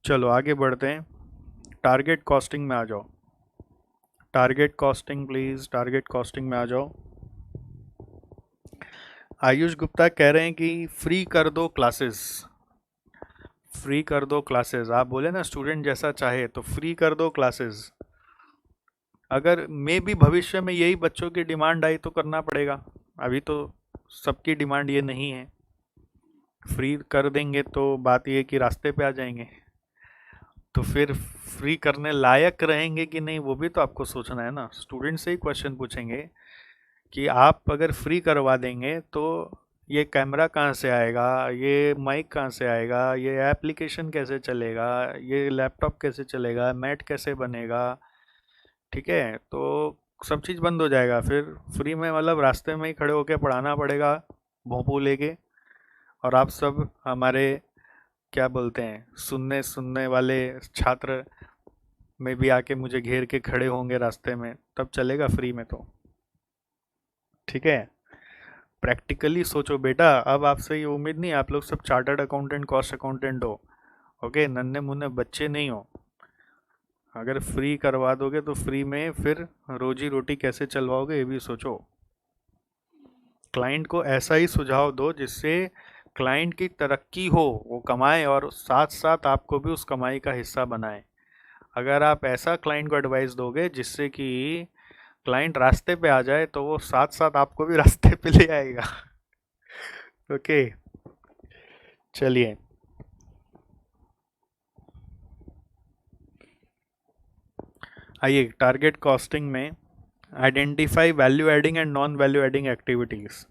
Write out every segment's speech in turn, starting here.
चलो आगे बढ़ते हैं। टारगेट कॉस्टिंग में आ जाओ। Target costing please, target costing में आ जाओ। आयुष गुप्ता कह रहे हैं कि फ्री कर दो क्लासेस। फ्री कर दो क्लासेस, आप बोले ना स्टूडेंट जैसा चाहे तो फ्री कर दो क्लासेस। अगर मे भी भविष्य में यही बच्चों की डिमांड आई तो करना पड़ेगा। अभी तो सबकी डिमांड ये नहीं है। फ्री कर देंगे तो बात ये कि रास्ते पे आ जाएंगे, तो फिर फ्री करने लायक रहेंगे कि नहीं वो भी तो आपको सोचना है ना। स्टूडेंट से ही क्वेश्चन पूछेंगे कि आप अगर फ्री करवा देंगे तो ये कैमरा कहाँ से आएगा, ये माइक कहाँ से आएगा, ये एप्लीकेशन कैसे चलेगा, ये लैपटॉप कैसे चलेगा, मैट कैसे बनेगा। ठीक है, तो सब चीज़ बंद हो जाएगा फिर। फ्री में मतलब रास्ते में ही खड़े होके पढ़ाना पड़ेगा भोंपू लेके। और आप सब हमारे क्या बोलते हैं, सुनने सुनने वाले छात्र में भी आके मुझे घेर के खड़े होंगे रास्ते में, तब चलेगा फ्री में तो। ठीक है, प्रैक्टिकली सोचो बेटा। अब आपसे ये उम्मीद नहीं आप लोग सब चार्टर्ड अकाउंटेंट कॉस्ट अकाउंटेंट हो। ओके, नन्हे मुन्ने बच्चे नहीं हो। अगर फ्री करवा दोगे तो फ्री में फिर रोजी रोटी कैसे चलवाओगे ये भी सोचो। क्लाइंट को ऐसा ही सुझाव दो जिससे क्लाइंट की तरक्की हो, वो कमाए और साथ साथ आपको भी उस कमाई का हिस्सा बनाए। अगर आप ऐसा क्लाइंट को एडवाइस दोगे जिससे कि क्लाइंट रास्ते पे आ जाए तो वो साथ साथ आपको भी रास्ते पे ले आएगा। ओके, चलिए। आइए टारगेट कॉस्टिंग में identify value adding and non value adding activities.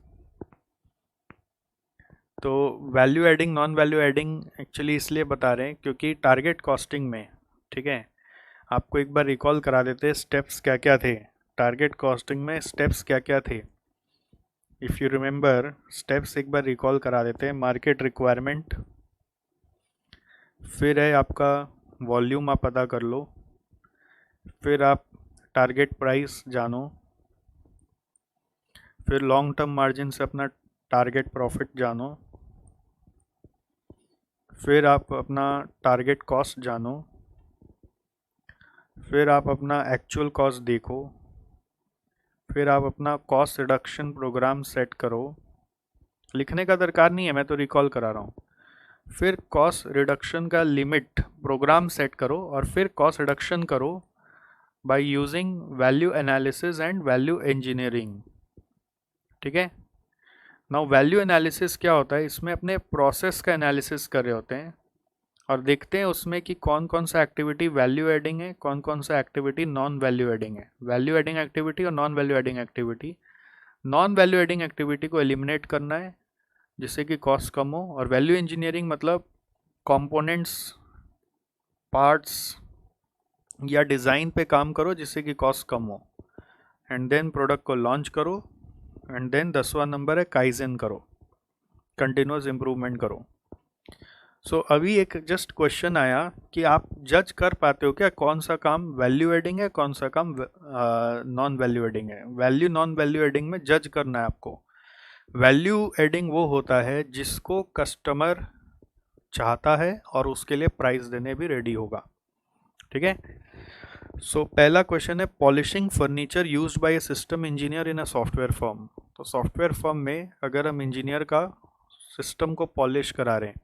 तो value adding non value adding actually इसलिए बता रहे हैं क्योंकि टारगेट कॉस्टिंग में, ठीक है, आपको एक बार रिकॉल करा देते हैं स्टेप्स क्या क्या थे। टारगेट कॉस्टिंग में स्टेप्स क्या क्या थे, इफ़ यू रिमेंबर स्टेप्स एक बार रिकॉल करा देते हैं। मार्केट रिक्वायरमेंट, फिर है आपका वॉल्यूम, आप पता कर लो। फिर आप टारगेट प्राइस जानो। फिर लॉन्ग टर्म मार्जिन से अपना टारगेट प्रॉफिट जानो। फिर आप अपना टारगेट कॉस्ट जानो। फिर आप अपना एक्चुअल कॉस्ट देखो। फिर आप अपना कॉस्ट रिडक्शन प्रोग्राम सेट करो। लिखने का दरकार नहीं है, मैं तो रिकॉल करा रहा हूँ। फिर कॉस्ट रिडक्शन का लिमिट प्रोग्राम सेट करो और फिर कॉस्ट रिडक्शन करो by using value analysis and value engineering. ठीक है, नाउ वैल्यू एनालिसिस क्या होता है, इसमें अपने प्रोसेस का एनालिसिस कर रहे होते हैं और देखते हैं उसमें कि कौन कौन सा एक्टिविटी वैल्यू एडिंग है, कौन कौन सा एक्टिविटी नॉन वैल्यू एडिंग है। वैल्यू एडिंग एक्टिविटी और non value adding activity, non value adding activity को एलिमिनेट करना है जिससे कि कॉस्ट कम हो। और वैल्यू इंजीनियरिंग मतलब कंपोनेंट्स, पार्ट्स या डिज़ाइन पे काम करो जिससे कि कॉस्ट कम हो, एंड देन प्रोडक्ट को लॉन्च करो। एंड देन 10वां नंबर है काइजन करो, कंटिन्यूस इम्प्रूवमेंट करो। सो अभी एक जस्ट क्वेश्चन आया कि आप जज कर पाते हो क्या कौन सा काम वैल्यू एडिंग है, कौन सा काम नॉन वैल्यू एडिंग है। वैल्यू नॉन वैल्यू एडिंग में जज करना है आपको। वैल्यू एडिंग वो होता है जिसको कस्टमर चाहता है और उसके लिए प्राइस देने भी रेडी होगा। ठीक है, सो पहला क्वेश्चन है polishing furniture used by A system engineer in a software firm. तो सॉफ्टवेयर फर्म में अगर हम इंजीनियर का सिस्टम को पॉलिश करा रहे हैं,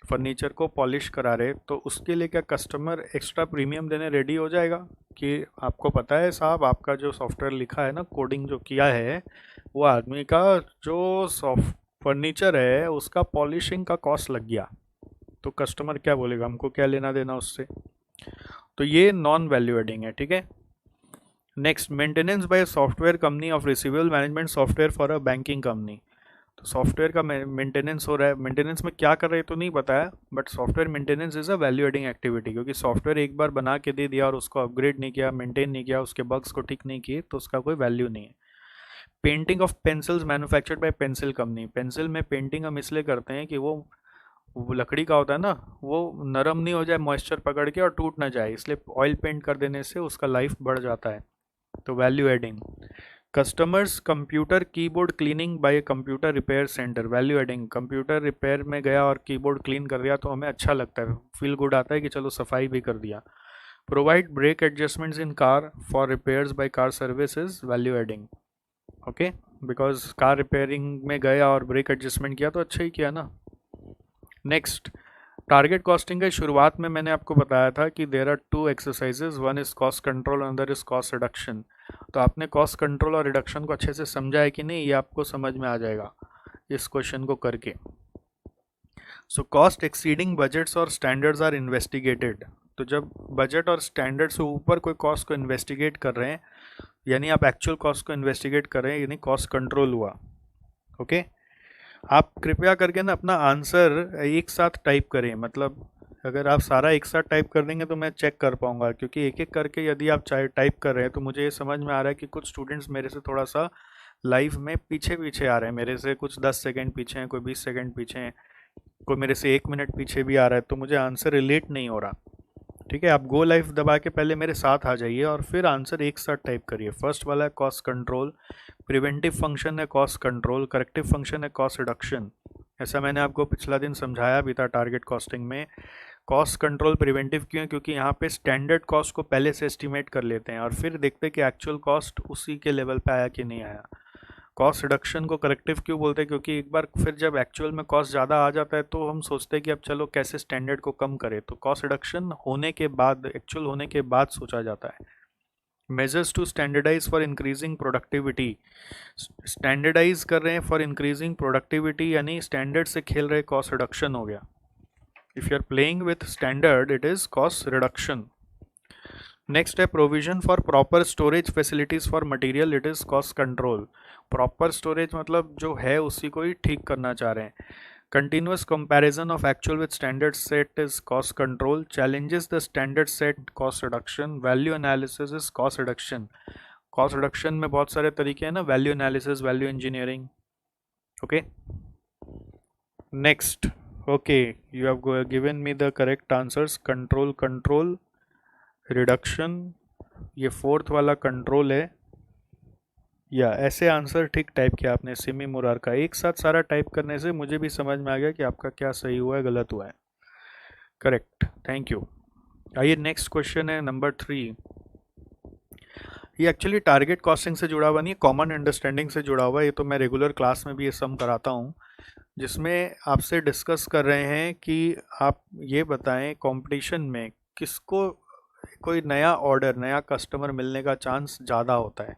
फर्नीचर को पॉलिश करा रहे, तो उसके लिए क्या कस्टमर एक्स्ट्रा प्रीमियम देने रेडी हो जाएगा कि आपको पता है साहब आपका जो सॉफ्टवेयर लिखा है ना, कोडिंग जो किया है, वो आदमी का जो सॉफ्ट फर्नीचर है उसका पॉलिशिंग का कॉस्ट लग गया, तो कस्टमर क्या बोलेगा, हमको क्या लेना देना उससे। तो ये नॉन वैल्यू एडिंग है। ठीक है, next maintenance by software company of receivable management software for a banking company. तो सॉफ्टवेयर का मेंटेनेंस हो रहा है, मेंटेनेंस में क्या कर रहे हैं तो नहीं बताया, but software maintenance is a value adding activity, क्योंकि सॉफ्टवेयर एक बार बना के दे दिया और उसको अपग्रेड नहीं किया, मेंटेन नहीं किया, उसके बग्स को ठीक नहीं किए, तो उसका कोई वैल्यू नहीं है। Painting of pencils manufactured by pencil company. Pencil में पेंटिंग हम इसलिए करते हैं कि वो लकड़ी का होता है ना, वो नरम नहीं हो जाए मॉइस्चर पकड़ के और टूट ना जाए, इसलिए ऑयल पेंट कर देने से उसका लाइफ बढ़ जाता है, तो value adding. Customers computer keyboard cleaning bye computer repair centre, value adding, computer repair में गया और कीबोर्ड क्लीन कर दिया तो हमें अच्छा लगता है, फील गुड आता है कि चलो सफाई भी कर दिया। Provide brake adjustments in car for repairs by car services, value adding. Okay, because car repairing में गया और ब्रेक एडजस्टमेंट किया तो अच्छा ही किया ना। नेक्स्ट, टारगेट कॉस्टिंग के शुरुआत में मैंने आपको बताया था कि there are two exercises, one is cost control, another is cost reduction. तो आपने कॉस्ट कंट्रोल और रिडक्शन को अच्छे से समझा है कि नहीं, ये आपको समझ में आ जाएगा इस क्वेश्चन को करके। सो कॉस्ट एक्सीडिंग बजट्स और स्टैंडर्ड्स आर इन्वेस्टिगेटेड। तो जब बजट और स्टैंडर्ड से ऊपर कोई कॉस्ट को इन्वेस्टिगेट कर रहे हैं, यानी आप एक्चुअल कॉस्ट को इन्वेस्टिगेट कर रहे हैं, यानी कॉस्ट कंट्रोल हुआ। ओके, आप कृपया करके ना अपना आंसर एक साथ टाइप करें, मतलब अगर आप सारा एक साथ टाइप कर देंगे तो मैं चेक कर पाऊंगा, क्योंकि एक एक करके यदि आप चाहे टाइप कर रहे हैं तो मुझे ये समझ में आ रहा है कि कुछ स्टूडेंट्स मेरे से थोड़ा सा लाइव में पीछे पीछे आ रहे हैं, मेरे से कुछ 10 सेकंड पीछे हैं, कोई 20 सेकंड पीछे हैं, कोई मेरे से 1 मिनट पीछे भी आ रहा है, तो मुझे आंसर रिलेट नहीं हो रहा। ठीक है, आप गो लाइव दबा के पहले मेरे साथ आ जाइए और फिर आंसर एक साथ टाइप करिए। फर्स्ट वाला है कॉस्ट कंट्रोल, प्रिवेंटिव फंक्शन है कॉस्ट कंट्रोल, करेक्टिव फंक्शन है कॉस्ट रिडक्शन। ऐसा मैंने आपको पिछला दिन समझाया भी था टारगेट कॉस्टिंग में। कॉस्ट कंट्रोल प्रिवेंटिव क्यों है? क्योंकि यहाँ पे स्टैंडर्ड कॉस्ट को पहले से एस्टिमेट कर लेते हैं और फिर देखते हैं कि एक्चुअल कॉस्ट उसी के लेवल पे आया कि नहीं आया। कॉस्ट रिडक्शन को करेक्टिव क्यों बोलते हैं? क्योंकि एक बार फिर जब एक्चुअल में कॉस्ट ज़्यादा आ जाता है तो हम सोचते हैं कि अब चलो कैसे स्टैंडर्ड को कम करें, तो कॉस्ट रिडक्शन होने के बाद, एक्चुअल होने के बाद सोचा जाता है। Measures to standardise for increasing productivity, standardise कर रहे हैं फॉर इंक्रीजिंग प्रोडक्टिविटी, यानी स्टैंडर्ड से खेल रहे, कॉस्ट रिडक्शन हो गया। If you are playing with standard it is cost reduction. Next है provision for proper storage facilities for material, it is cost control. Proper storage मतलब जो है उसी को ही ठीक करना चाह रहे हैं। Continuous comparison of actual with standard set is cost control. Challenges the standard set, cost reduction. Value analysis is cost reduction. Cost reduction में बहुत सारे तरीके हैं ना, value analysis, value engineering. Okay, next, okay, you have given me the correct answers, control, control, reduction, ये fourth वाला control है, या ऐसे आंसर ठीक टाइप किया आपने सिमी मुरार का। एक साथ सारा टाइप करने से मुझे भी समझ में आ गया कि आपका क्या सही हुआ है, गलत हुआ है। Correct, thank you. आइए नेक्स्ट क्वेश्चन है नंबर 3। ये एक्चुअली टारगेट कॉस्टिंग से जुड़ा हुआ नहीं है, कॉमन अंडरस्टैंडिंग से जुड़ा हुआ है। ये तो मैं रेगुलर क्लास में भी ये सम कराता हूँ, जिसमें आपसे डिस्कस कर रहे हैं कि आप ये बताएं कंपटीशन में किसको कोई नया ऑर्डर, नया कस्टमर मिलने का चांस ज़्यादा होता है।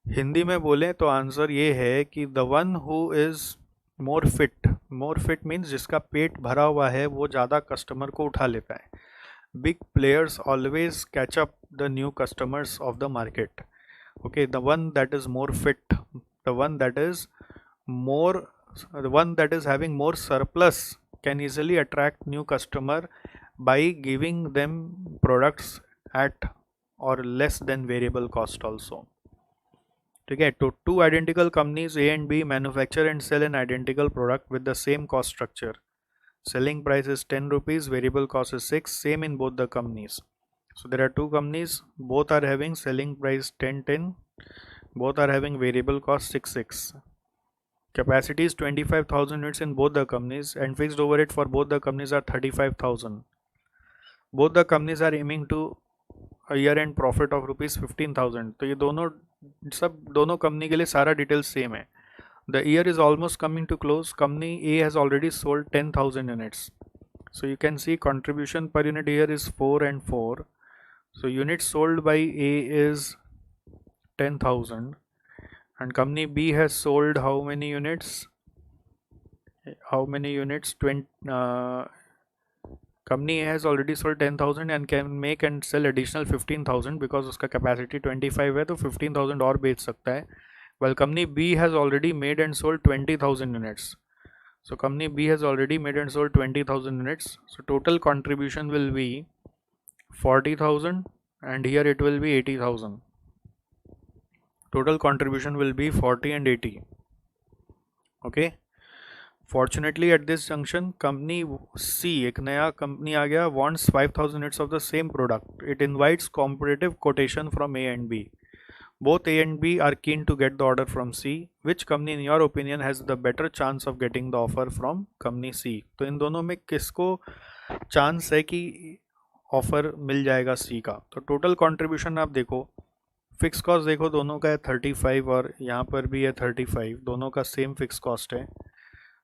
हिंदी में बोलें तो आंसर ये है कि the one who is more fit. More fit means जिसका पेट भरा हुआ है वो ज़्यादा कस्टमर को उठा लेता है। Big players always catch up the new customers of the market. Okay, the one that is more fit, the one that is more, the one that is having more surplus can easily attract new customer by giving them products at or less than variable cost also. ठीक है, तो two identical companies A and B manufacture and sell an identical product with the same cost structure. Selling price is 10 rupees, variable cost is 6, same in both the companies. So there are two companies, both are having selling price 10, both are having variable cost 6. Capacity is 25,000 units in both the companies and fixed overhead for both the companies are 35,000. Both the companies are aiming to a year-end profit of rupees 15,000. तो ये दोनों company के लिए सारा detail same है। The year is almost coming to close. Company A has already sold 10,000 units. So you can see contribution per unit here is 4 and 4. So units sold by A is 10,000. And company B has sold how many units? How many units? Company A has already sold 10,000 and can make and sell additional 15,000 because उसका capacity 25 है तो 15,000 और बेच सकता है. While company B has already made and sold 20,000 units. So company B has already made and sold 20,000 units. So total contribution will be 40,000 and here it will be 80,000. Total contribution will be 40 and 80. Okay. Fortunately at this junction company C, एक नया company आ गया, wants 5,000 units of the same product. It invites competitive quotation from A and B. Both A and B are keen to get the order from C. Which company in your opinion has the better chance of getting the offer from company C? तो इन दोनों में किसको chance है कि offer मिल जाएगा C का? तो total contribution आप देखो, फिक्स कॉस्ट देखो दोनों का है 35 और यहाँ पर भी है 35, दोनों का सेम फिक्स कॉस्ट है.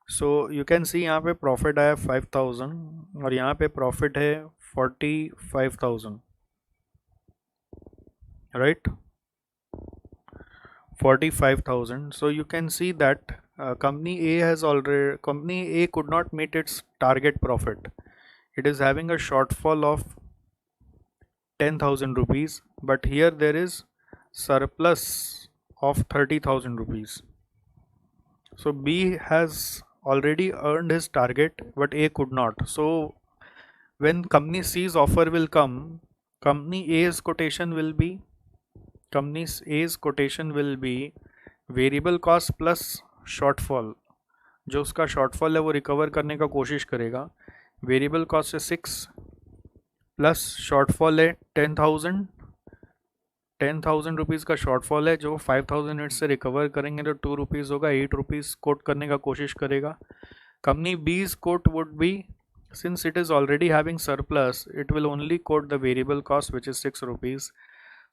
सो यू कैन सी यहाँ पे प्रॉफिट आया 5000 और यहाँ पे प्रॉफिट है 45,000, right, 45,000. So you can see that company A could not meet its target profit. It is having a shortfall of 10,000 rupees, but here there is surplus of 30,000 rupees. So B has already earned his target, but A could not. So when company C's offer will come, company A's quotation will be variable cost plus shortfall. जो उसका shortfall है वो recover करने का कोशिश करेगा. Variable cost है 6 plus shortfall है 10,000 रुपीज़ का शॉर्टफॉल है जो 5,000 यूनिट से रिकवर करेंगे तो 2 रुपीज़ होगा, 8 रुपीज़ कोट करने का कोशिश करेगा. कंपनी बीज quote would be, since it is already having surplus, it will only quote the variable cost which is 6 rupees.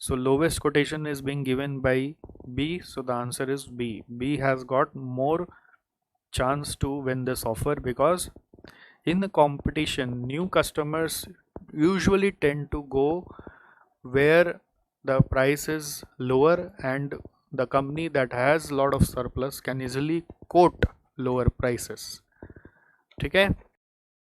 So lowest quotation is being given by B, so the answer is B. B has got more chance to win this offer because in the competition new customers usually tend to go where the price is lower and the company that has lot of surplus can easily quote lower prices. ठीक है.